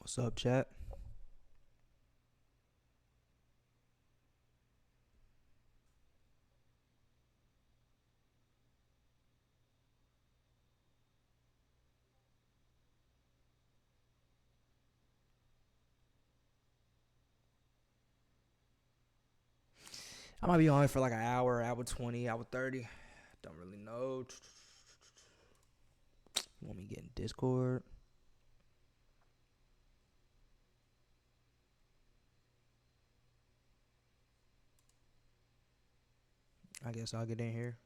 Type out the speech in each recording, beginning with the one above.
What's up, chat? I might be on it for like an hour, hour 20, hour 30. Don't really know. You want me to get in Discord? I guess I'll get in here.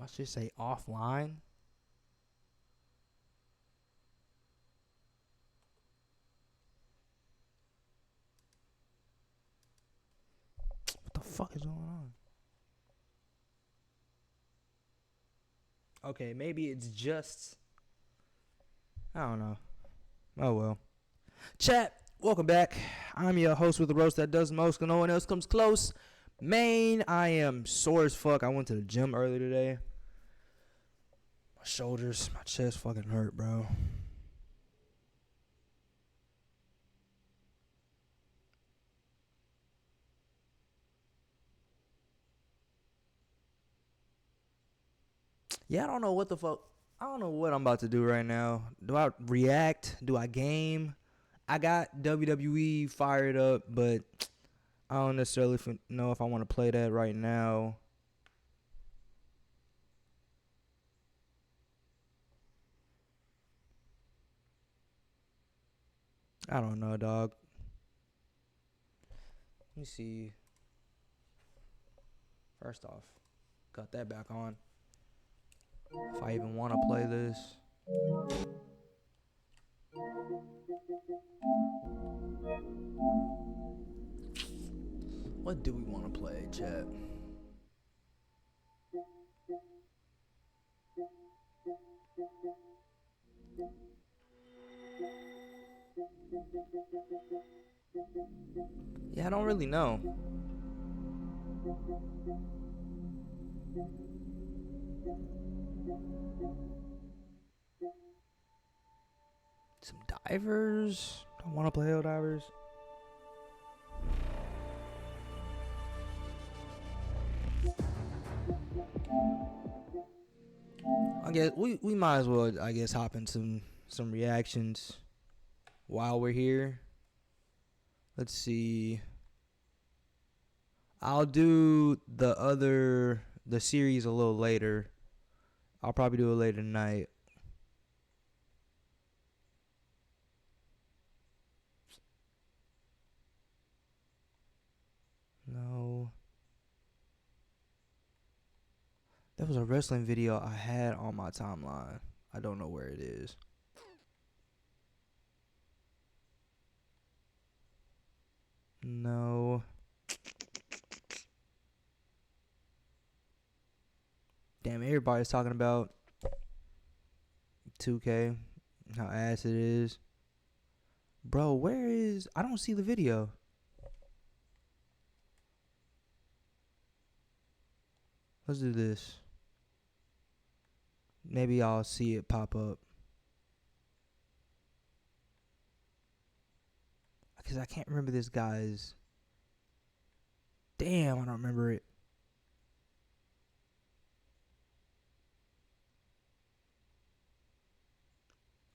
I should say offline. What the fuck is going on? Okay, maybe it's just... I don't know. Oh well. Chat, welcome back. I'm your host with the roast that does most, because no one else comes close. Man, I am sore as fuck. I went to the gym earlier today. My shoulders, my chest fucking hurt, bro. Yeah, I don't know what the fuck. I don't know what I'm about to do right now. Do I react? Do I game? I got WWE fired up, but I don't necessarily know if I want to play that right now. I don't know, dog. Let me see. First off, cut that back on. If I even want to play this. What do we want to play, chat? Yeah, I don't really know. Some divers. I want to play Hell Divers. I guess we might as well, I guess, hop into some reactions while we're here. Let's see. I'll do the series a little later. I'll probably do it later tonight. No. That was a wrestling video I had on my timeline. I don't know where it is. No. Damn, everybody's talking about 2K, how ass it is. Bro, where is... I don't see the video. Let's do this. Maybe I'll see it pop up. Because I can't remember this guy's... Damn, I don't remember it.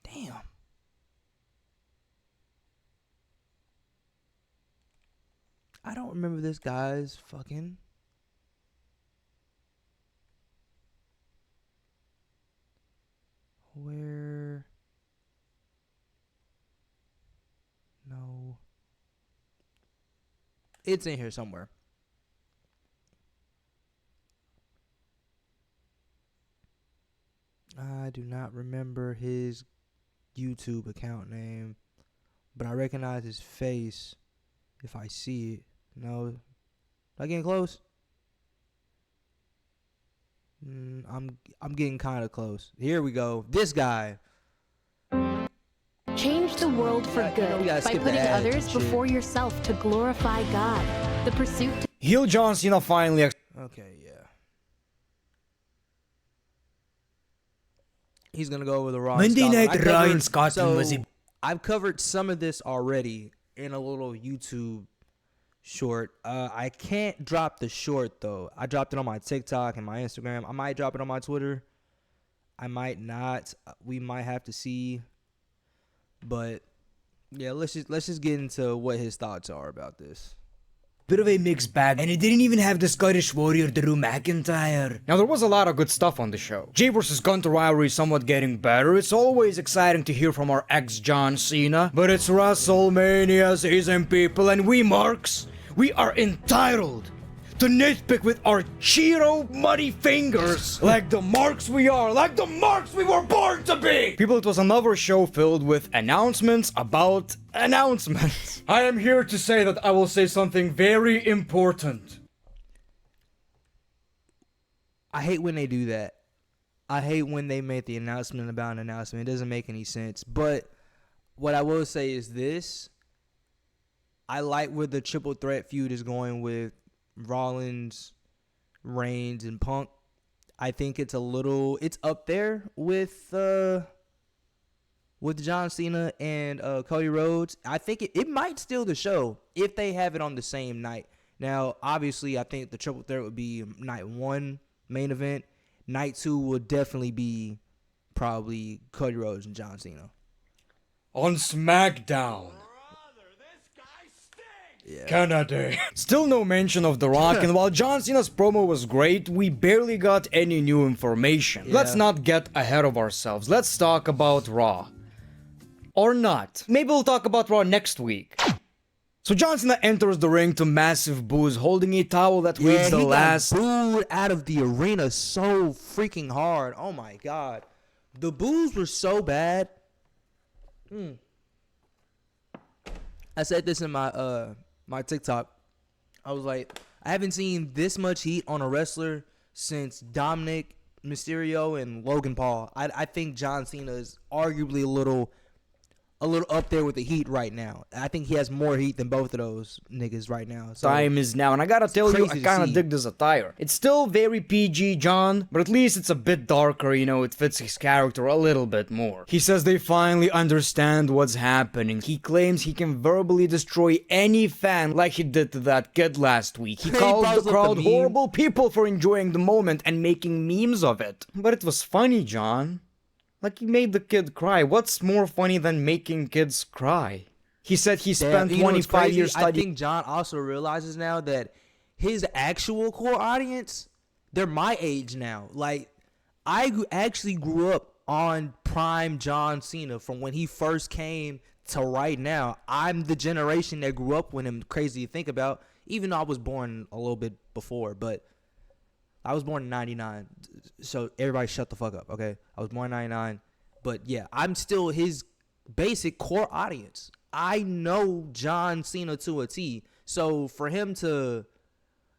Damn. I don't remember this guy's fucking... Where... No. It's in here somewhere. I do not remember his YouTube account name, but I recognize his face. If I see it. No. Am I getting close? I'm getting kind of close. Here we go. This guy. Change the world for good by putting others before yourself to glorify God. The pursuit to Heel John Cena finally. Okay, yeah. He's gonna go over the Raw. Monday Scotland. Night Raw in Scotland was a. I've covered some of this already in a little YouTube short. I can't drop the short though. I dropped it on my TikTok and my Instagram. I might drop it on my Twitter. I might not. We might have to see. But yeah, let's just get into what his thoughts are about this. Bit of a mixed bag, and it didn't even have the Scottish Warrior Drew McIntyre. Now there was a lot of good stuff on the show. Jay vs Gunter rivalry somewhat getting better. It's always exciting to hear from our ex John Cena, but it's WrestleMania season, people, and we marks, we are entitled to nitpick with our Cheeto muddy fingers like the marks we are, like the marks we were born to be! People, it was another show filled with announcements about announcements. I am here to say that I will say something very important. I hate when they do that. I hate when they make the announcement about an announcement. It doesn't make any sense. But what I will say is this. I like where the triple threat feud is going with Rollins, Reigns, and Punk. I think it's up there with John Cena and Cody Rhodes. I think it might steal the show if they have it on the same night. Now, obviously, I think the triple threat would be night 1 main event. Night 2 will definitely be probably Cody Rhodes and John Cena. On Smackdown. Yeah. Canada. Still no mention of The Rock, and while John Cena's promo was great, we barely got any new information. Yeah. Let's not get ahead of ourselves. Let's talk about Raw. Or not. Maybe we'll talk about Raw next week. So John Cena enters the ring to massive boos, holding a towel that reads the last. He got booed out of the arena so freaking hard. Oh my god, the boos were so bad. I said this in my TikTok. I was like, I haven't seen this much heat on a wrestler since Dominic Mysterio and Logan Paul. I think John Cena is arguably a little up there with the heat right now. I think he has more heat than both of those niggas right now. So time is now, and I gotta tell you, I kinda dig this attire. It's still very PG, John, but at least it's a bit darker, you know, it fits his character a little bit more. He says they finally understand what's happening. He claims he can verbally destroy any fan like he did to that kid last week. He called the crowd horrible people for enjoying the moment and making memes of it. But it was funny, John. Like, he made the kid cry. What's more funny than making kids cry? He said he spent 25 years studying. I think John also realizes now that his actual core audience, they're my age now. Like, I actually grew up on prime John Cena from when he first came to right now. I'm the generation that grew up with him. Crazy to think about. Even though I was born a little bit before, but I was born in 99, so everybody shut the fuck up, okay? I was born in 99, but yeah, I'm still his basic core audience. I know John Cena to a T, so for him to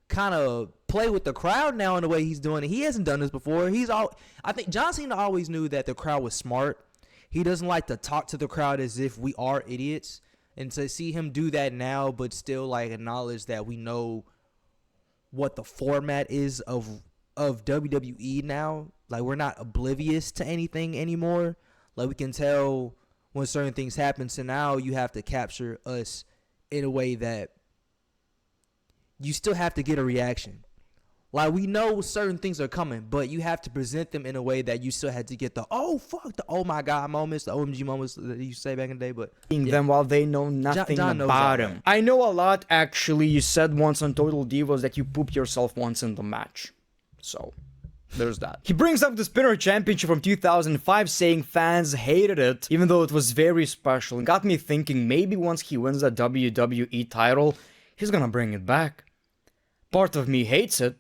kind of play with the crowd now in the way he's doing it, he hasn't done this before. I think John Cena always knew that the crowd was smart. He doesn't like to talk to the crowd as if we are idiots, and to see him do that now, but still like acknowledge that we know what the format is of WWE now. Like, we're not oblivious to anything anymore. Like, we can tell when certain things happen. So now you have to capture us in a way that you still have to get a reaction. Like, we know certain things are coming, but you have to present them in a way that you still had to get the oh fuck, the oh my god moments, the OMG moments that you say back in the day. But yeah, them while they know nothing John about him. I know a lot, actually. You said once on Total Divas that you pooped yourself once in the match. So, there's that. He brings up the Spinner Championship from 2005, saying fans hated it, even though it was very special. And got me thinking, maybe once he wins that WWE title, he's gonna bring it back. Part of me hates it.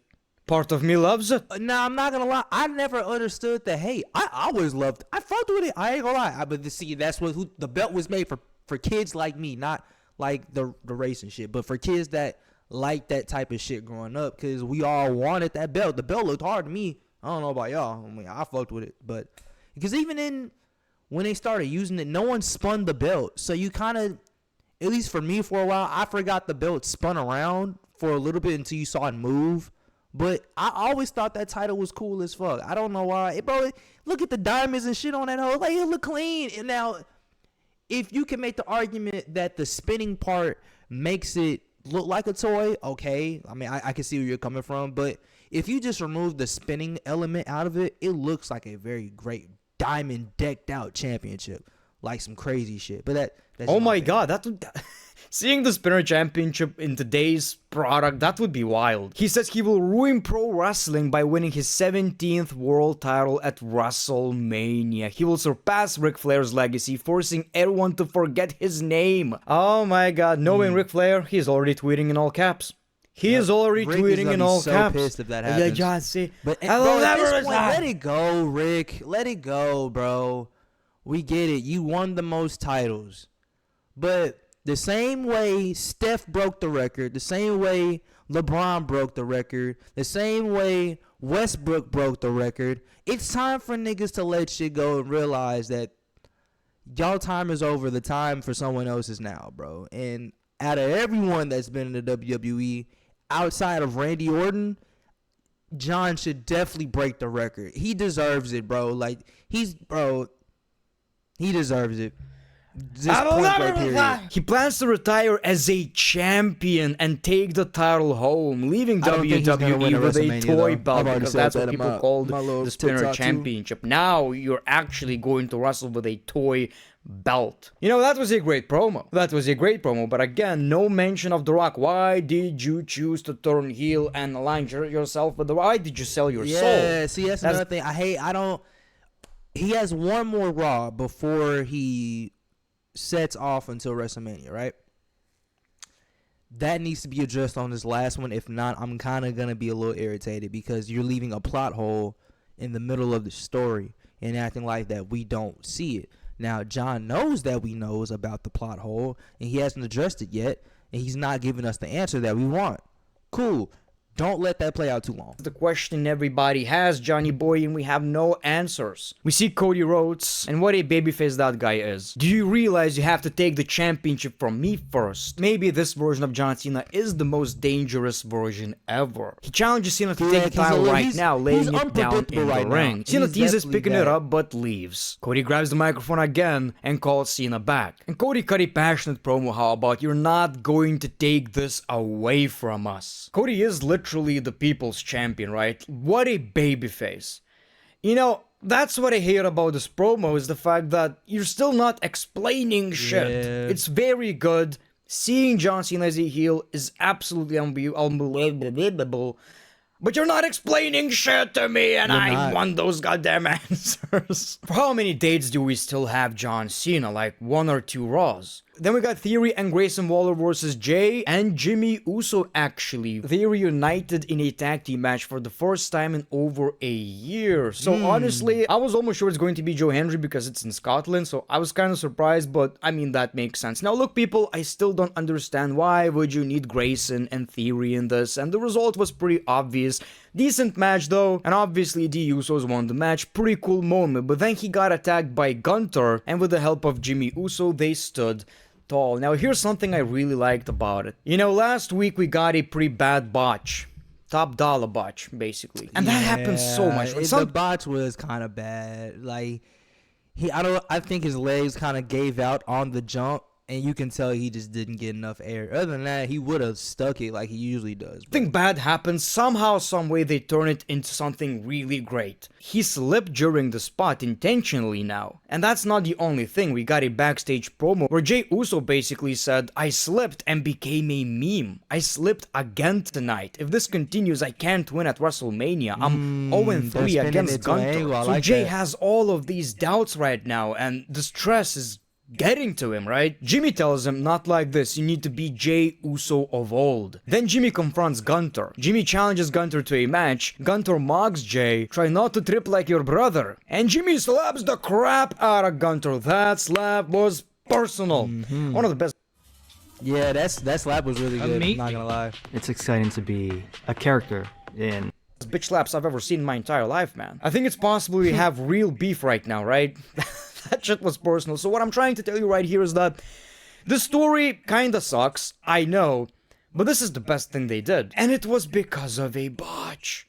Part of me loves it. Nah, I'm not gonna lie. I never understood the hate. I always loved it. I fucked with it. I ain't gonna lie. But see, that's what the belt was made for kids like me, not like the race and shit. But for kids that like that type of shit growing up, because we all wanted that belt. The belt looked hard to me. I don't know about y'all. I mean, I fucked with it. But because even when they started using it, no one spun the belt. So you kind of, at least for me for a while, I forgot the belt spun around for a little bit until you saw it move. But I always thought that title was cool as fuck. I don't know why. Bro, look at the diamonds and shit on that hoe. Like, it look clean. And now, if you can make the argument that the spinning part makes it look like a toy, okay. I mean, I can see where you're coming from. But if you just remove the spinning element out of it, it looks like a very great diamond decked out championship. Like some crazy shit. But that's oh my god, that would... Seeing the Spinner Championship in today's product, that would be wild. He says he will ruin pro wrestling by winning his 17th world title at WrestleMania. He will surpass Ric Flair's legacy, forcing everyone to forget his name. Oh my god, knowing Ric Flair, he's already tweeting in all caps. He is already Rick tweeting in all so caps. Pissed if that happens. Yeah, see, but I will never point, let it go, Rick. Let it go, bro. We get it. You won the most titles. But the same way Steph broke the record, the same way LeBron broke the record, the same way Westbrook broke the record, it's time for niggas to let shit go and realize that y'all time is over. The time for someone else is now, bro. And out of everyone that's been in the WWE, outside of Randy Orton, John should definitely break the record. He deserves it, bro. Like, he deserves it. He plans to retire as a champion and take the title home, leaving WWE with a toy belt, because that's what people called the Spinner Championship. Now you're actually going to wrestle with a toy belt. You know, that was a great promo. But again, no mention of The Rock. Why did you choose to turn heel and align yourself with The Rock? Why did you sell your soul? Yeah, see, that's another thing. He has one more Raw before he sets off until WrestleMania, right? That needs to be addressed on this last one. If not, I'm kind of going to be a little irritated because you're leaving a plot hole in the middle of the story and acting like that we don't see it. Now, John knows that we knows about the plot hole and he hasn't addressed it yet, and he's not giving us the answer that we want. Cool. Don't let that play out too long. The question everybody has, Johnny Boy, and we have no answers. We see Cody Rhodes, and what a babyface that guy is. Do you realize you have to take the championship from me first? Maybe this version of John Cena is the most dangerous version ever. He challenges Cena to take the title right now, laying it down in the ring. Cena teases picking it up, but leaves. Cody grabs the microphone again and calls Cena back. And Cody cut a passionate promo, how about, you're not going to take this away from us. Cody is literally the people's champion, right? What a babyface. You know, that's what I hate about this promo, is the fact that you're still not explaining shit. Yeah. It's very good. Seeing John Cena as a heel is absolutely unbelievable. But you're not explaining shit to me, and I want those goddamn answers. For how many dates do we still have John Cena? Like 1 or 2 Raws? Then we got Theory and Grayson Waller versus Jay and Jimmy Uso, actually. They reunited in a tag team match for the first time in over a year. So honestly, I was almost sure it's going to be Joe Hendry because it's in Scotland, so I was kind of surprised, but I mean, that makes sense. Now look, people, I still don't understand why would you need Grayson and Theory in this, and the result was pretty obvious. Decent match though, and obviously the Usos won the match. Pretty cool moment, but then he got attacked by Gunther, and with the help of Jimmy Uso, they stood tall. Now here's something I really liked about it. You know, last week we got a pretty bad botch. Top dollar botch, basically. And that happens so much. The botch was kind of bad. Like, I think his legs kind of gave out on the jump, and you can tell he just didn't get enough air. Other than that, he would have stuck it like he usually does. I think bad happens. Somehow, some way, they turn it into something really great. He slipped during the spot intentionally now. And that's not the only thing. We got a backstage promo where Jey Uso basically said, I slipped and became a meme. I slipped again tonight. If this continues, I can't win at WrestleMania. I'm 0-3 against Gunther. So Jey has all of these doubts right now, and the stress is getting to him, right? Jimmy tells him, not like this, you need to be Jey Uso of old. Then Jimmy confronts Gunther. Jimmy challenges Gunther to a match. Gunther mocks Jey, try not to trip like your brother. And Jimmy slaps the crap out of Gunther. That slap was personal. One of the best. Yeah, that slap was really good. I'm not gonna lie. It's exciting to be a character in Bitch slaps I've ever seen in my entire life, man. I think it's possible we have real beef right now, right? That shit was personal. So what I'm trying to tell you right here is that the story kinda sucks, I know, but this is the best thing they did. And it was because of a botch.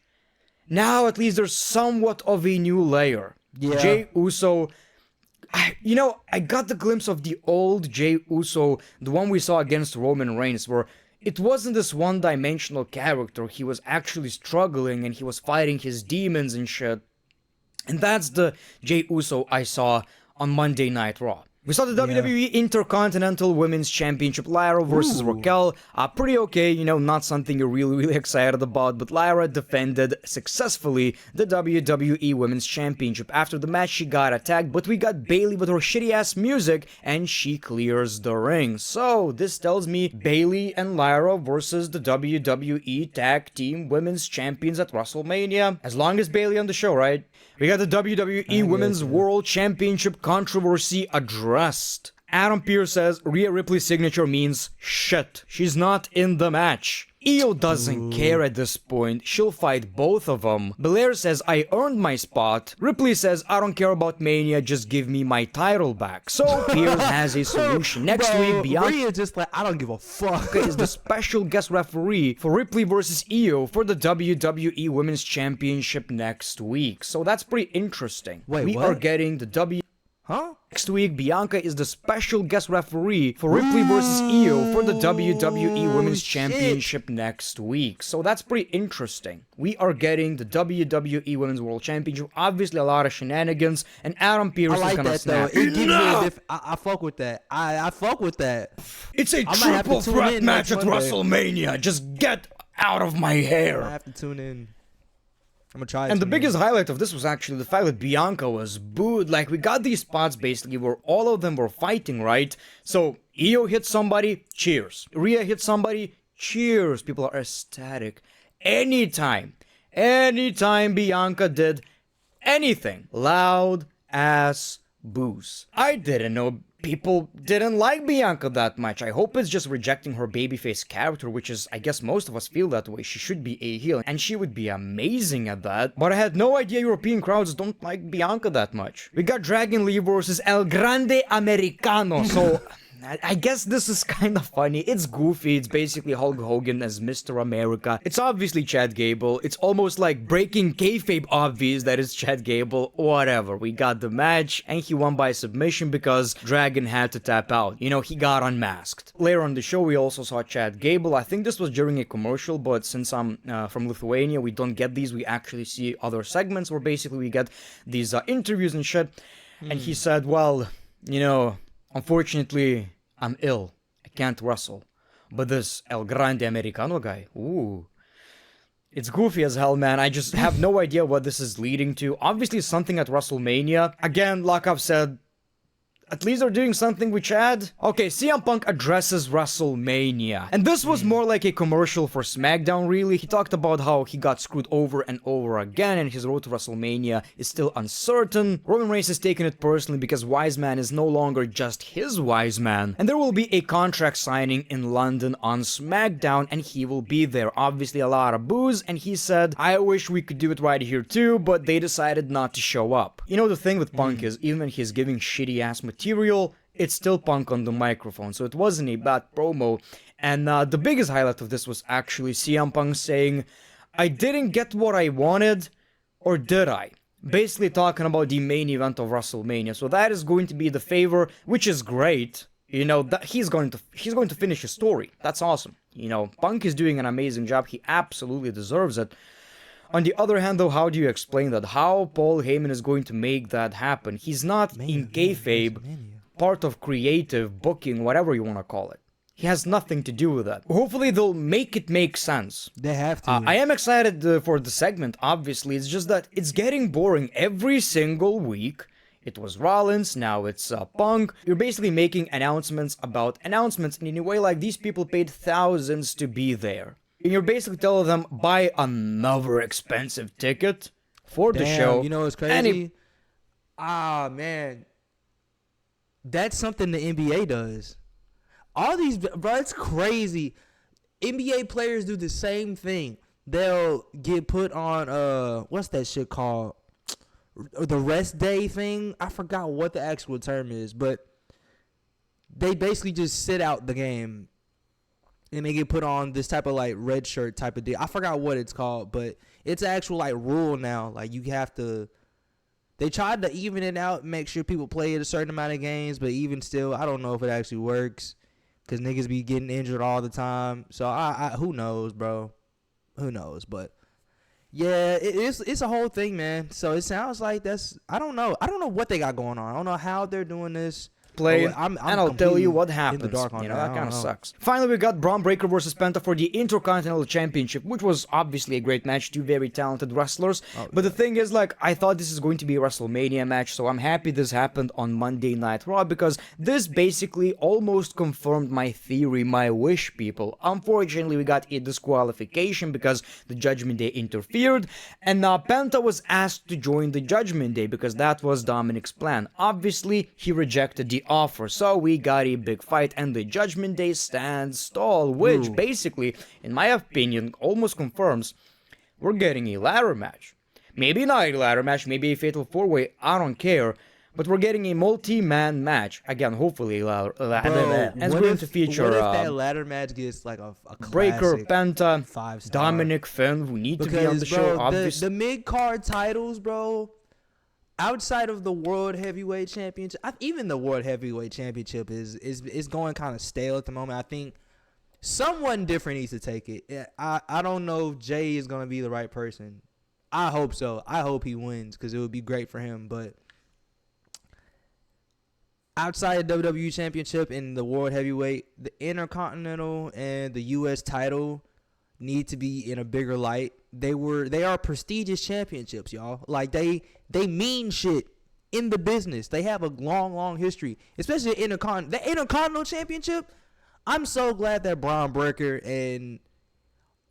Now at least there's somewhat of a new layer. Yeah. Jey Uso... I got the glimpse of the old Jey Uso, the one we saw against Roman Reigns, where it wasn't this one-dimensional character. He was actually struggling and he was fighting his demons and shit. And that's the Jey Uso I saw on Monday Night Raw. We saw the WWE Intercontinental Women's Championship, Lyra versus Raquel. Pretty okay, not something you're really excited about, but Lyra defended successfully the WWE Women's Championship. After the match, she got attacked, but we got Bayley with her shitty-ass music, and she clears the ring. So, this tells me Bayley and Lyra versus the WWE Tag Team Women's Champions at WrestleMania. As long as Bayley on the show, right? We got the WWE Women's World Championship controversy addressed. Adam Pearce says Rhea Ripley's signature means shit. She's not in the match. Io doesn't care at this point. She'll fight both of them. Belair says I earned my spot. Ripley says I don't care about Mania, just give me my title back. So Pearce has a solution. Next week, Bianca Rhea just like, I don't give a fuck. is the special guest referee for Ripley versus Io for the WWE Women's Championship next week. So that's pretty interesting. Wait, we what? are getting the Huh? Next week, Bianca is the special guest referee for Ripley versus Io for the WWE Women's Championship next week. So that's pretty interesting. We are getting the WWE Women's World Championship. Obviously, a lot of shenanigans, and Adam Pearce I like is gonna that snap. though. It gives me a different. I fuck with that. I fuck with that. It's a might have to triple tune threat in match next at Monday. WrestleMania. Just get out of my hair. I have to tune in. I'm gonna try it. And the biggest highlight of this was actually the fact that Bianca was booed. Like, we got these spots basically where all of them were fighting, right? So, Io hit somebody, cheers. Rhea hit somebody, cheers. People are ecstatic. Anytime Bianca did anything, loud ass boos. I didn't know people didn't like Bianca that much. I hope it's just rejecting her babyface character, which is, I guess most of us feel that way. She should be a heel, and she would be amazing at that. But I had no idea European crowds don't like Bianca that much. We got Dragon Lee versus El Grande Americano, so... I guess this is kind of funny. It's goofy. It's basically Hulk Hogan as Mr. America. It's obviously Chad Gable. It's almost like breaking kayfabe obvious that it's Chad Gable. Whatever. We got the match, and he won by submission because Dragon had to tap out. He got unmasked. Later on the show, we also saw Chad Gable. I think this was during a commercial, but since I'm from Lithuania, we don't get these. We actually see other segments where basically we get these interviews and shit. And he said, well, unfortunately, I'm ill. I can't wrestle. But this El Grande Americano guy, ooh. It's goofy as hell, man. I just have no idea what this is leading to. Obviously, something at WrestleMania. Again, like I've said, at least they're doing something with Chad. Okay, CM Punk addresses WrestleMania. And this was more like a commercial for Smackdown, really. He talked about how he got screwed over and over again, and his road to WrestleMania is still uncertain. Roman Reigns has taken it personally because Wise Man is no longer just his Wise Man. And there will be a contract signing in London on Smackdown, and he will be there. Obviously, a lot of boos, and he said, I wish we could do it right here too, but they decided not to show up. The thing with Punk is, even when he's giving shitty-ass material, it's still Punk on the microphone, so it wasn't a bad promo. And the biggest highlight of this was actually CM Punk saying, I didn't get what I wanted, or did I? Basically talking about the main event of WrestleMania. So that is going to be the favor, which is great. That he's going to finish his story. That's awesome. Punk is doing an amazing job. He absolutely deserves it. On the other hand, though, how do you explain that? How Paul Heyman is going to make that happen? He's not in kayfabe, part of creative, booking, whatever you want to call it. He has nothing to do with that. Hopefully they'll make it make sense. They have to. I am excited for the segment, obviously. It's just that it's getting boring every single week. It was Rollins, now it's Punk. You're basically making announcements about announcements, and in a way like these people paid thousands to be there. And you're basically telling them, buy another expensive ticket for the show. It's crazy? Man. That's something the NBA does. All these, bro, it's crazy. NBA players do the same thing. They'll get put on what's that shit called? The rest day thing. I forgot what the actual term is, but they basically just sit out the game and they get put on this type of like red shirt type of deal. I forgot what it's called, but it's an actual like rule now. Like you have to. They tried to even it out, make sure people play a certain amount of games, but even still, I don't know if it actually works because niggas be getting injured all the time. So I who knows, bro? Who knows? But yeah, it's a whole thing, man. So it sounds like I don't know what they got going on. I don't know how they're doing this. Play, I'm and I'll tell you what happens. In the dark on you know, that kind of know. sucks. Finally, we got Braun Breaker versus Penta for the Intercontinental Championship, which was obviously a great match, two very talented wrestlers. But the thing is, like, I thought this is going to be a WrestleMania match, so I'm happy this happened on Monday Night Raw, because this basically almost confirmed my theory, my wish, people. Unfortunately, we got a disqualification because the Judgment Day interfered, and Penta was asked to join the Judgment Day because that was Dominic's plan. Obviously, he rejected the offer, so we got a big fight and the Judgment Day stands tall, which basically, in my opinion, almost confirms we're getting a ladder match. Maybe not a ladder match, maybe a fatal 4-way, I don't care, but we're getting a multi-man match. Again, hopefully a ladder and it's going to feature what if that ladder match gets like a Breaker, Penta, 5-star? Dominic, Finn, who need to be on the show, obviously. The mid-card titles, bro, outside of the World Heavyweight Championship, even the World Heavyweight Championship is going kind of stale at the moment. I think someone different needs to take it. I don't know if Jay is going to be the right person. I hope so. I hope he wins because it would be great for him. But outside of WWE Championship and the World Heavyweight, the Intercontinental and the U.S. title need to be in a bigger light. They are prestigious championships, y'all. Like they mean shit in the business. They have a long history, especially the Intercontinental Championship. I'm so glad that Braun Breaker and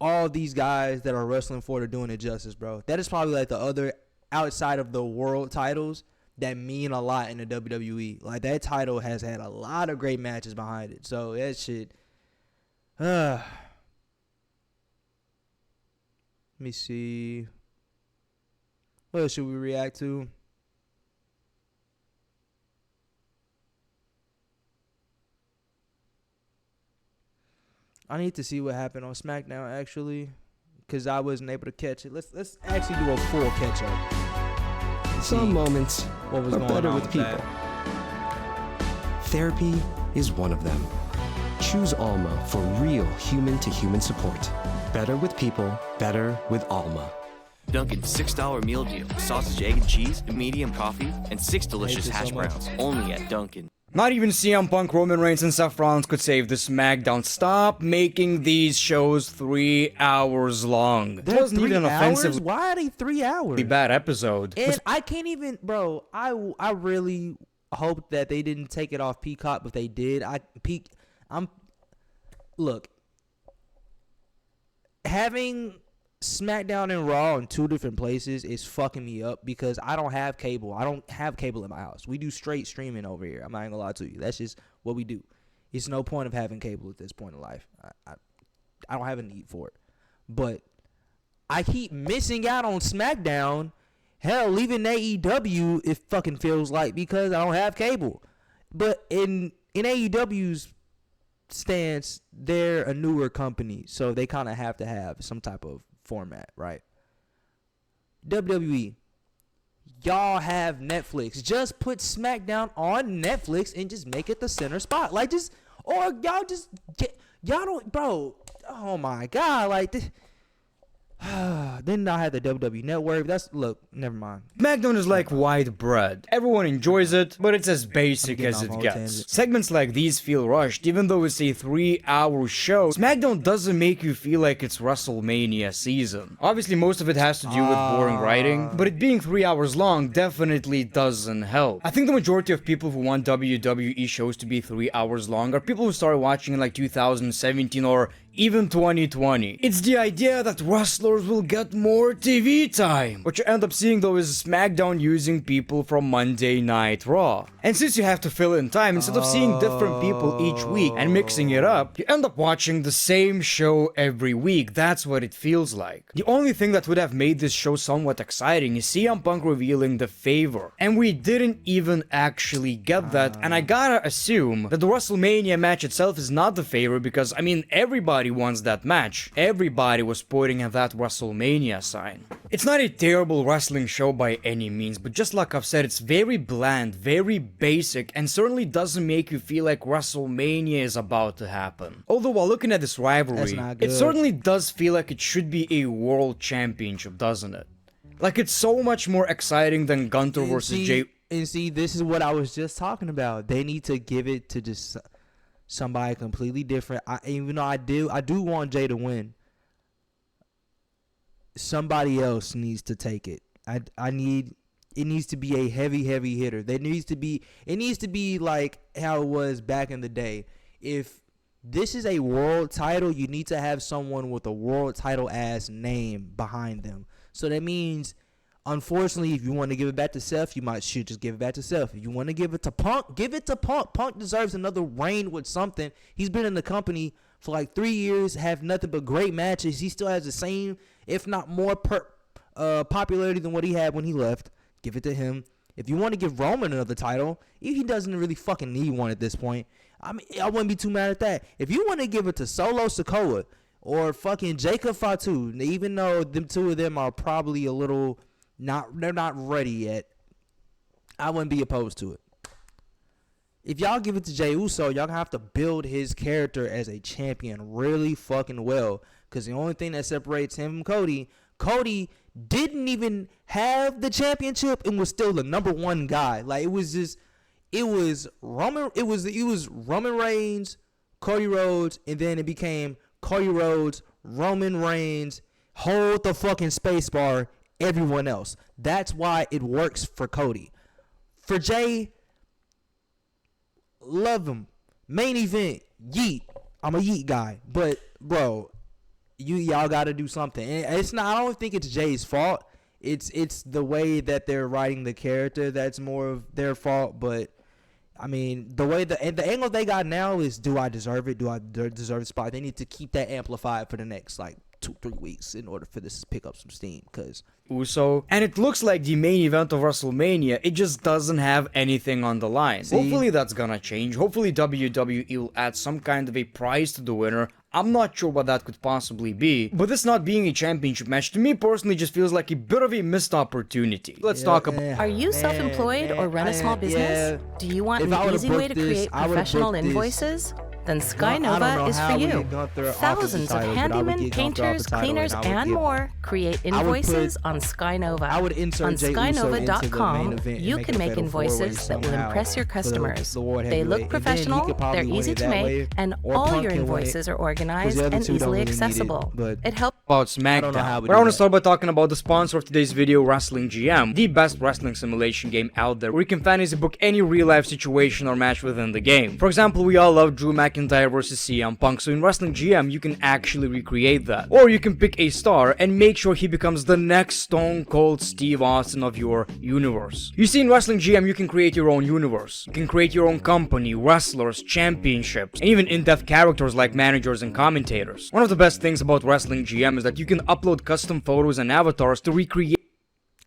all these guys that are wrestling for it are doing it justice, bro. That is probably like the other outside of the world titles that mean a lot in the WWE. Like that title has had a lot of great matches behind it. So that shit. Let me see. What else should we react to? I need to see what happened on Smackdown actually, because I wasn't able to catch it. Let's actually do a full catch up. Some moments what was are going better on with people. Therapy is one of them. Choose Alma for real human-to-human support. Better with people, better with Alma. Dunkin's $6 meal deal. Sausage, egg, and cheese, medium coffee, and 6 delicious hash browns. Only at Dunkin'. Not even CM Punk, Roman Reigns, and Seth Rollins could save the SmackDown. Stop making these shows 3 hours long. It wasn't even an offensive. Why are they 3 hours? Bad episode. And I can't even, bro. I really hope that they didn't take it off Peacock, but they did. Look, having SmackDown and Raw in two different places is fucking me up because I don't have cable. I don't have cable in my house. We do straight streaming over here. I'm not gonna lie to you. That's just what we do. It's no point of having cable at this point in life. I don't have a need for it. But I keep missing out on SmackDown. Hell, even AEW, it fucking feels like, because I don't have cable. But in AEW's stance, they're a newer company, so they kind of have to have some type of format, right? WWE, y'all have Netflix. Just put SmackDown on Netflix and just make it the center spot. Like, just, or y'all just get, y'all don't, bro, oh my God, like, this. Then I had the WWE Network. Look, never mind. SmackDown is like white bread. Everyone enjoys it, but it's as basic as it gets. Segments like these feel rushed, even though it's a 3-hour show. SmackDown doesn't make you feel like it's WrestleMania season. Obviously, most of it has to do with boring writing, but it being 3 hours long definitely doesn't help. I think the majority of people who want WWE shows to be 3 hours long are people who started watching in like 2017 or even 2020. It's the idea that wrestlers will get more TV time. What you end up seeing though is Smackdown using people from Monday Night Raw. And since you have to fill in time, instead of seeing different people each week and mixing it up, you end up watching the same show every week. That's what it feels like. The only thing that would have made this show somewhat exciting is CM Punk revealing the favor. And we didn't even actually get that, and I gotta assume that the WrestleMania match itself is not the favor because, I mean, everybody wants that match. Everybody was pointing at that WrestleMania sign. It's not a terrible wrestling show by any means, but just like I've said, it's very bland, very basic, and certainly doesn't make you feel like WrestleMania is about to happen. Although while looking at this rivalry, it certainly does feel like it should be a world championship, doesn't it? Like, it's so much more exciting than Gunther versus Jay. And see, this is what I was just talking about. They need to give it to just somebody completely different. Even though I do want Jay to win. Somebody else needs to take it. It needs to be a heavy hitter. It needs to be like how it was back in the day. If this is a world title, you need to have someone with a world title ass name behind them. So that means, unfortunately, if you want to give it back to Seth, you should just give it back to Seth. If you want to give it to Punk, give it to Punk. Punk deserves another reign with something. He's been in the company for like 3 years, have nothing but great matches. He still has the same, if not more, popularity than what he had when he left. Give it to him. If you want to give Roman another title, he doesn't really fucking need one at this point. I mean, I wouldn't be too mad at that. If you want to give it to Solo Sikoa or fucking Jacob Fatu, even though them two of them are probably a little they're not ready yet, I wouldn't be opposed to it. If y'all give it to Jey Uso, y'all gonna have to build his character as a champion really fucking well. Because the only thing that separates him from Cody didn't even have the championship and was still the number one guy. Like, it was Roman Reigns, Cody Rhodes, and then it became Cody Rhodes, Roman Reigns, hold the fucking space bar, everyone else. That's why it works for Cody. For Jay, love him. Main event, yeet. I'm a yeet guy. But, bro, y'all got to do something. And it's not, I don't think it's Jay's fault. It's the way that they're writing the character that's more of their fault. But I mean, the angle they got now is, do I deserve it? Do I deserve the spot? They need to keep that amplified for the next like 2-3 weeks in order for this to pick up some steam. Because Uso, and it looks like the main event of WrestleMania, it just doesn't have anything on the line. Hopefully that's gonna change. Hopefully WWE will add some kind of a prize to the winner. I'm not sure what that could possibly be, but this not being a championship match to me personally just feels like a bit of a missed opportunity. Let's talk about. Are you self-employed or run a small business? Do you want an easy way to create professional invoices? Then SkyNova is for you. Thousands of handymen, painters, cleaners, and more create invoices on SkyNova. On skynova.com, you can make invoices that will impress your customers. They look professional, they're easy to make, and all your invoices are organized and easily accessible. It helps about Smackdown. But I want to start by talking about the sponsor of today's video, Wrestling GM, the best wrestling simulation game out there, where you can fantasy book any real-life situation or match within the game. For example, we all love Drew McIntyre versus CM Punk, so in Wrestling GM, you can actually recreate that. Or you can pick a star and make sure he becomes the next Stone Cold Steve Austin of your universe. You see, in Wrestling GM, you can create your own universe. You can create your own company, wrestlers, championships, and even in-depth characters like managers and commentators. One of the best things about Wrestling GM is that you can upload custom photos and avatars to recreate.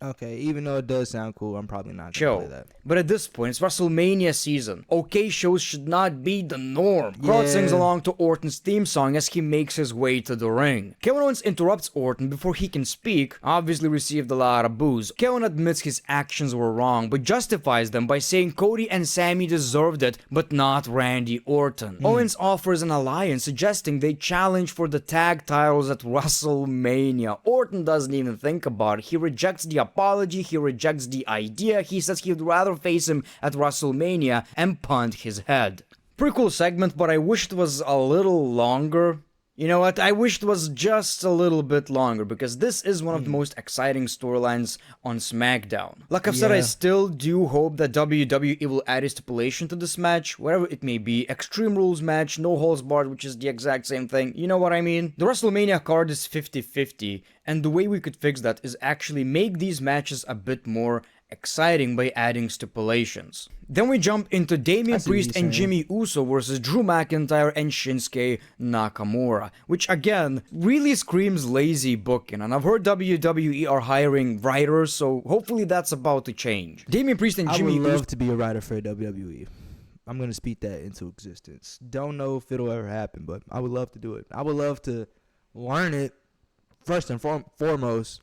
Okay, even though it does sound cool, I'm probably not gonna play that. But at this point, it's WrestleMania season. Okay, shows should not be the norm. Crowd sings along to Orton's theme song as he makes his way to the ring. Kevin Owens interrupts Orton before he can speak, obviously received a lot of boos. Kevin admits his actions were wrong, but justifies them by saying Cody and Sami deserved it, but not Randy Orton. Owens offers an alliance, suggesting they challenge for the tag titles at WrestleMania. Orton doesn't even think about it. He rejects the apology, he rejects the idea, he says he'd rather face him at WrestleMania and punt his head. Pretty cool segment, but I wish it was a little longer. You know what? I wish it was just a little bit longer because this is one of the most exciting storylines on SmackDown. Like I've said, I still do hope that WWE will add a stipulation to this match, whatever it may be. Extreme Rules match, no holds barred, which is the exact same thing. You know what I mean? The WrestleMania card is 50-50, and the way we could fix that is actually make these matches a bit more exciting by adding stipulations. Then we jump into Damian Priest and Jimmy Uso versus Drew McIntyre and Shinsuke Nakamura, which again really screams lazy booking, and I've heard WWE are hiring writers, so hopefully that's about to change. Damian Priest and Jimmy Uso. I would love to be a writer for WWE. I'm gonna speak that into existence. Don't know if it'll ever happen, but I would love to do it. I would love to learn it first and foremost.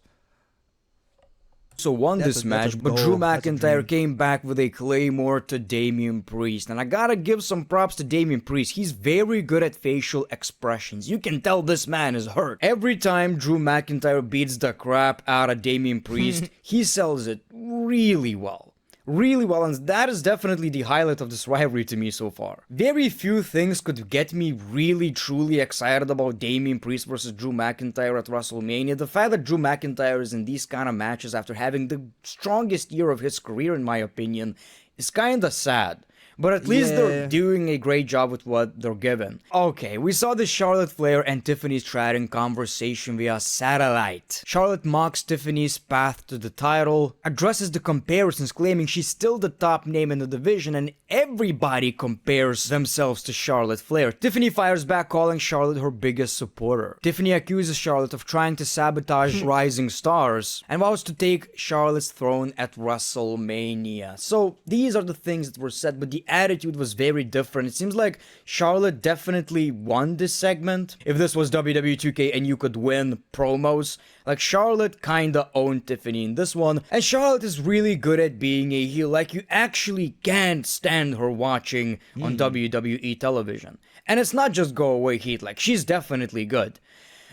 Also won this match, but Drew McIntyre came back with a Claymore to Damian Priest. And I gotta give some props to Damian Priest. He's very good at facial expressions. You can tell this man is hurt. Every time Drew McIntyre beats the crap out of Damian Priest, he sells it really well. Really well, and that is definitely the highlight of this rivalry to me so far. Very few things could get me really truly excited about Damian Priest versus Drew McIntyre at WrestleMania. The fact that Drew McIntyre is in these kind of matches after having the strongest year of his career, in my opinion, is kinda sad. But at least they're doing a great job with what they're given. Okay, we saw the Charlotte Flair and Tiffany Stratton conversation via satellite. Charlotte mocks Tiffany's path to the title, addresses the comparisons, claiming she's still the top name in the division, and everybody compares themselves to Charlotte Flair. Tiffany fires back, calling Charlotte her biggest supporter. Tiffany accuses Charlotte of trying to sabotage rising stars, and vows to take Charlotte's throne at WrestleMania. So, these are the things that were said, but the attitude was very different. It seems like Charlotte definitely won this segment. If this was WWE 2K and you could win promos, like Charlotte kinda owned Tiffany in this one. And Charlotte is really good at being a heel. Like you actually can't stand her watching on WWE television. And it's not just go away heat, like she's definitely good.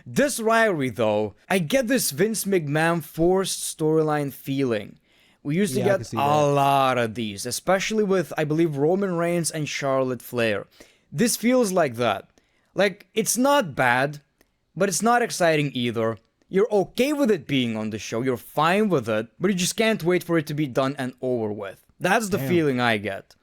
This rivalry though, I get this Vince McMahon forced storyline feeling. We used to get a lot of these, especially with, I believe, Roman Reigns and Charlotte Flair. This feels like that. Like, it's not bad, but it's not exciting either. You're okay with it being on the show, you're fine with it, but you just can't wait for it to be done and over with. That's the feeling I get.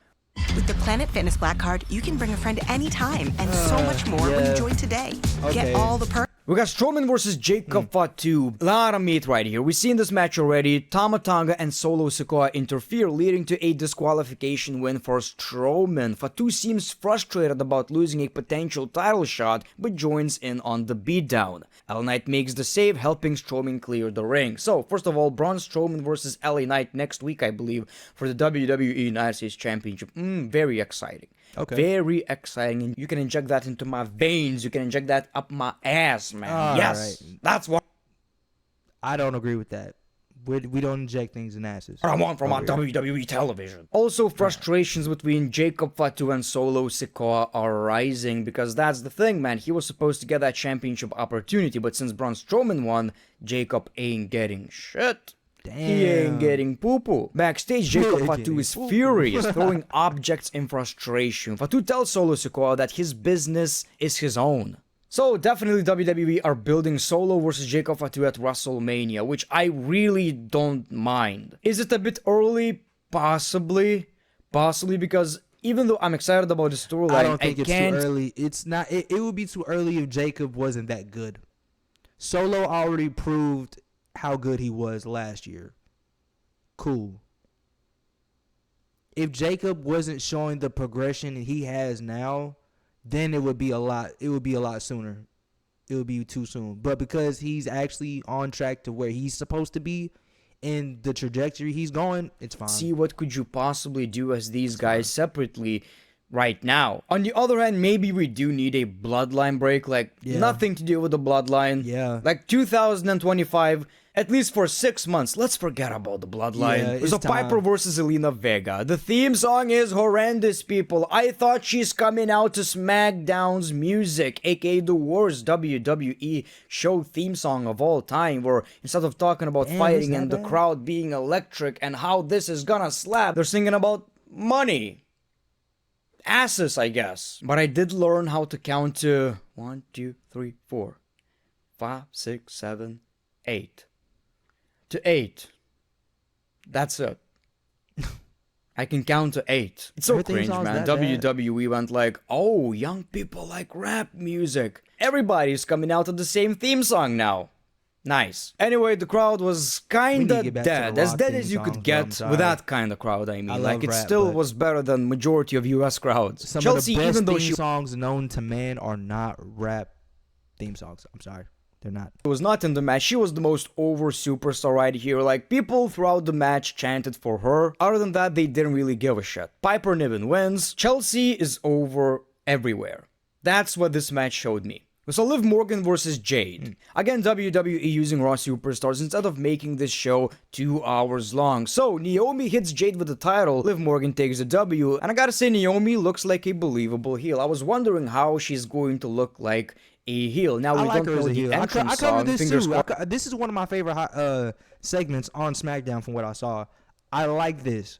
With the Planet Fitness Black Card, you can bring a friend anytime and so much more when you join today. Get all the perks. We got Strowman versus Jacob Fatu. A lot of meat right here. We've seen this match already. Tama Tonga and Solo Sikoa interfere, leading to a disqualification win for Strowman. Fatu seems frustrated about losing a potential title shot, but joins in on the beatdown. LA Knight makes the save, helping Strowman clear the ring. So, first of all, Braun Strowman versus LA Knight next week, I believe, for the WWE United States Championship. Very exciting. Okay. Very exciting. And you can inject that into my veins. You can inject that up my ass, man. Yes. Right. That's what I don't agree with that. We don't inject things in asses. I want from our WWE television. Also, frustrations between Jacob Fatu and Solo Sikoa are rising because that's the thing, man. He was supposed to get that championship opportunity, but since Braun Strowman won, Jacob ain't getting shit. Damn. He ain't getting poo-poo. Backstage, Jacob Fatu is furious, throwing objects in frustration. Fatu tells Solo Sikoa that his business is his own. So definitely WWE are building Solo versus Jacob Fatu at WrestleMania, which I really don't mind. Is it a bit early? Possibly. Possibly, because even though I'm excited about the storyline, I don't think it's too early. It's not. It would be too early if Jacob wasn't that good. Solo already proved how good he was last year. Cool. If Jacob wasn't showing the progression he has now, then it would be a lot sooner. It would be too soon. But because he's actually on track to where he's supposed to be in the trajectory he's going, it's fine. See, what could you possibly do as these guys separately right now? On the other hand, maybe we do need a bloodline break, like nothing to do with the bloodline. Yeah. Like 2025, at least for 6 months, let's forget about the bloodline. There's a Piper versus Zelina Vega. The theme song is horrendous, people. I thought she's coming out to Smackdown's music, aka the worst WWE show theme song of all time, where instead of talking about fighting and the crowd being electric and how this is gonna slap, they're singing about money. asses, I guess. But I did learn how to count to 1, 2, 3, 4, 5, 6, 7, 8. To 8. That's it. I can count to 8. It's so Everything cringe, sounds man. that bad. WWE went like, oh, young people like rap music. Everybody's coming out to the same theme song now. Nice. Anyway, the crowd was kinda dead. As dead as you could get with that kind of crowd, I mean. Like, it still was better than majority of US crowds. Some Chelsea, of the best even though theme songs known to man are not rap theme songs. I'm sorry. They're not. She was not in the match. She was the most over superstar right here. Like, people throughout the match chanted for her. Other than that, they didn't really give a shit. Piper Niven wins. Chelsea is over everywhere. That's what this match showed me. We saw Liv Morgan versus Jade. Again, WWE using Raw superstars instead of making this show 2 hours long. So, Naomi hits Jade with the title, Liv Morgan takes the W, and I gotta say, Naomi looks like a believable heel. I was wondering how she's going to look like a heel. Now, we don't know the entrance song. This too. This is one of my favorite segments on SmackDown from what I saw. I like this.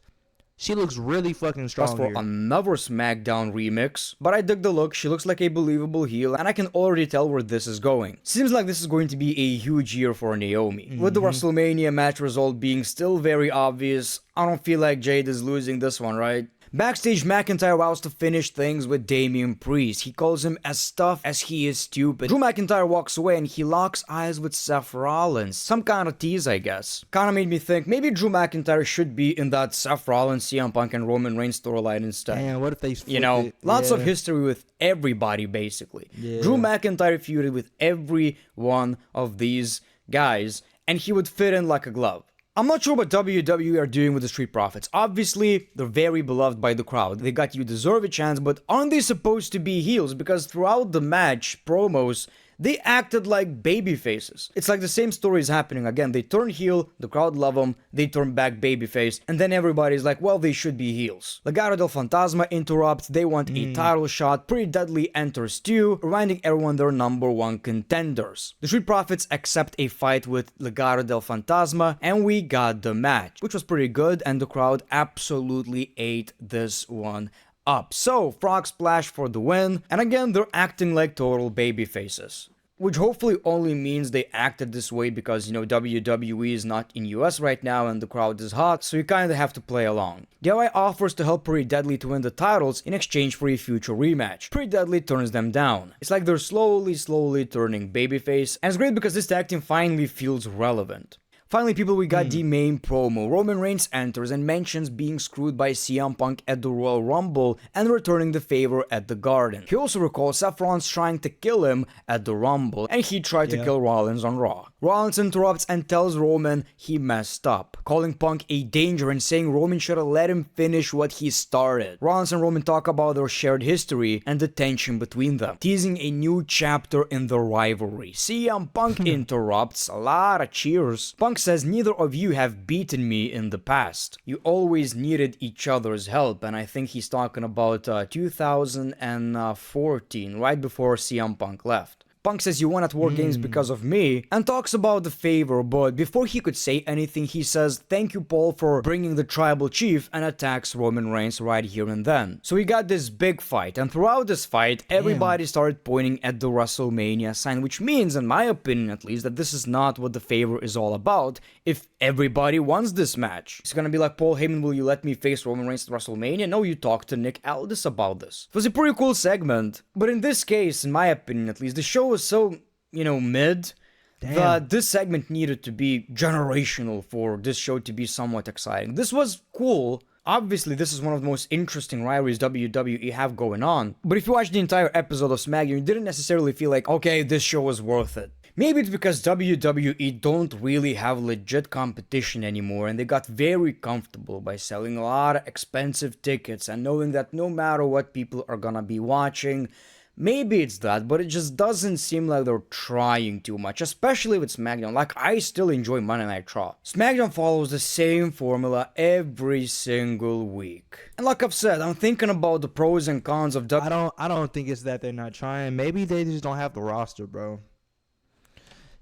She looks really fucking strong for here. Another SmackDown remix, but I dig the look. She looks like a believable heel, and I can already tell where this is going. Seems like this is going to be a huge year for Naomi. With the WrestleMania match result being still very obvious, I don't feel like Jade is losing this one, right? Backstage, McIntyre vows to finish things with Damian Priest. He calls him as tough as he is stupid. Drew McIntyre walks away and he locks eyes with Seth Rollins. Some kind of tease, I guess. Kinda made me think maybe Drew McIntyre should be in that Seth Rollins, CM Punk, and Roman Reigns storyline instead. Man, what if they You know, lots of history with everybody, basically. Drew McIntyre feuded with every one of these guys, and he would fit in like a glove. I'm not sure what WWE are doing with the Street Profits. Obviously, they're very beloved by the crowd. They got You Deserve a Chance, but aren't they supposed to be heels? Because throughout the match, promos, they acted like baby faces. It's like the same story is happening again. They turn heel, the crowd love them, they turn back babyface, and then everybody's like, well, they should be heels. Legado del Fantasma interrupts, they want a title shot, Pretty Deadly enters too, reminding everyone they're #1 contenders. The Street Profits accept a fight with Legado del Fantasma, and we got the match, which was pretty good, and the crowd absolutely ate this one up. So, Frog Splash for the win, and again, they're acting like total baby faces. Which hopefully only means they acted this way because, you know, WWE is not in US right now and the crowd is hot, so you kinda have to play along. DIY offers to help Pretty Deadly to win the titles in exchange for a future rematch. Pretty Deadly turns them down. It's like they're slowly turning babyface, and it's great because this tag team finally feels relevant. Finally, people, we got the main promo. Roman Reigns enters and mentions being screwed by CM Punk at the Royal Rumble and returning the favor at the Garden. He also recalls Seth Rollins trying to kill him at the Rumble, and he tried to kill Rollins on Raw. Rollins interrupts and tells Roman he messed up, calling Punk a danger and saying Roman should have let him finish what he started. Rollins and Roman talk about their shared history and the tension between them, teasing a new chapter in the rivalry. CM Punk interrupts, a lot of cheers. Punk says, neither of you have beaten me in the past. You always needed each other's help, and I think he's talking about 2014, right before CM Punk left. Punk says you won at War Games because of me, and talks about the favor, but before he could say anything, he says, thank you, Paul, for bringing the tribal chief, and attacks Roman Reigns right here and then. So we got this big fight, and throughout this fight, everybody started pointing at the WrestleMania sign, which means, in my opinion at least, that this is not what the favor is all about, if everybody wants this match. It's gonna be like, Paul Heyman, will you let me face Roman Reigns at WrestleMania? No, you talk to Nick Aldis about this. It was a pretty cool segment, but in this case, in my opinion at least, the show was so, you know, mid, that this segment needed to be generational for this show to be somewhat exciting. This was cool. Obviously, this is one of the most interesting rivalries WWE have going on, but if you watch the entire episode of SmackDown, you didn't necessarily feel like, okay, this show was worth it. Maybe it's because WWE don't really have legit competition anymore, and they got very comfortable by selling a lot of expensive tickets and knowing that no matter what, people are gonna be watching. Maybe it's that, but it just doesn't seem like they're trying too much, especially with SmackDown. Like, I still enjoy Monday Night Raw. SmackDown follows the same formula every single week. And like I've said, I'm thinking about the pros and cons of I don't think it's that they're not trying. Maybe they just don't have the roster, bro.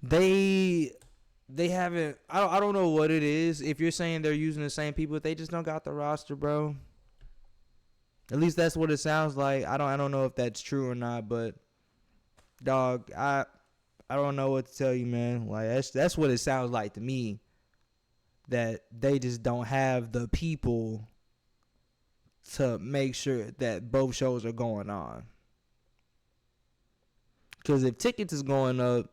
They haven't. I don't know what it is. If you're saying they're using the same people, they just don't got the roster, bro. At least that's what it sounds like. I don't know if that's true or not, but dog, I don't know what to tell you, man. Like that's what it sounds like to me. That they just don't have the people to make sure that both shows are going on. Because if tickets is going up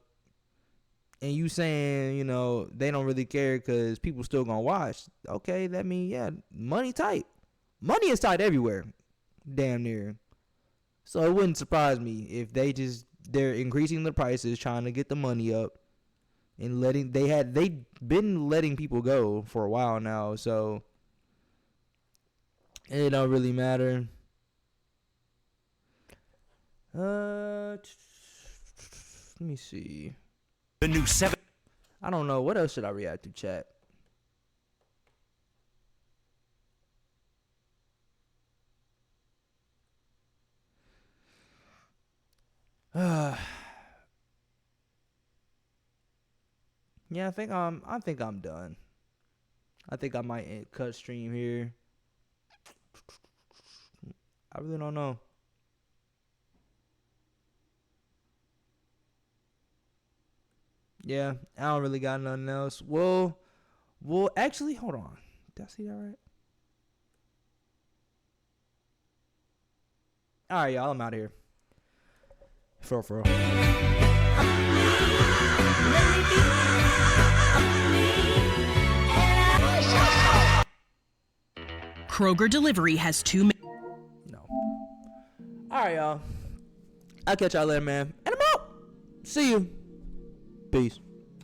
and you saying, you know, they don't really care because people still gonna watch, okay, that means, yeah, money tight. Money is tight everywhere, damn near. So it wouldn't surprise me if they're increasing the prices, trying to get the money up, and they've been letting people go for a while now, so it don't really matter. Let me see. The new 7. I don't know. What else should I react to, chat? Yeah, I think I'm done. I think I might cut stream here. I really don't know. Yeah, I don't really got nothing else. Well, actually, hold on. Did I see that right? All right, y'all. I'm out of here. For real. Kroger Delivery has 2 No. All right, y'all. I'll catch y'all later, man. And I'm out. See you. Peace.